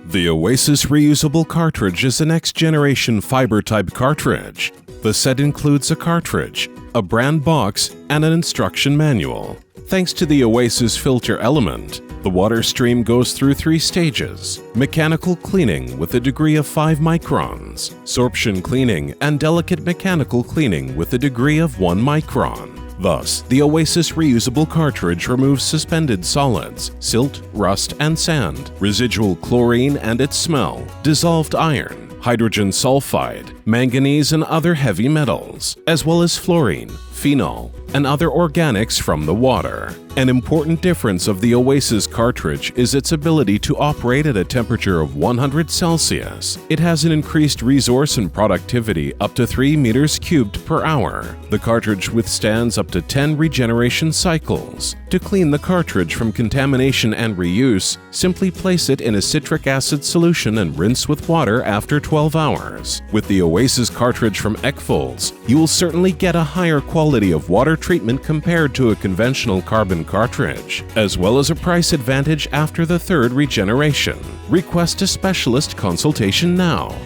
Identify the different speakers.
Speaker 1: The Oasis reusable cartridge is a next-generation fiber-type cartridge. The set includes a cartridge, a brand box, and an instruction manual. Thanks to the Oasis filter element, the water stream goes through 3 stages: mechanical cleaning with a degree of 5 microns, sorption cleaning, and delicate mechanical cleaning with a degree of 1 micron. Thus, the Oasis reusable cartridge removes suspended solids, silt, rust, and sand, residual chlorine and its smell, dissolved iron, hydrogen sulphide, manganese and other heavy metals, as well as fluorine, phenol, and other organics from the water. An important difference of the Oasis cartridge is its ability to operate at a temperature of 100 Celsius. It has an increased resource and productivity up to 3 meters cubed per hour. The cartridge withstands up to 10 regeneration cycles. To clean the cartridge from contamination and reuse, simply place it in a citric acid solution and rinse with water after 12 hours. With the Oasis cartridge from Ecvols, you will certainly get a higher quality of water treatment compared to a conventional carbon cartridge, as well as a price advantage after the 3rd regeneration. Request a specialist consultation now.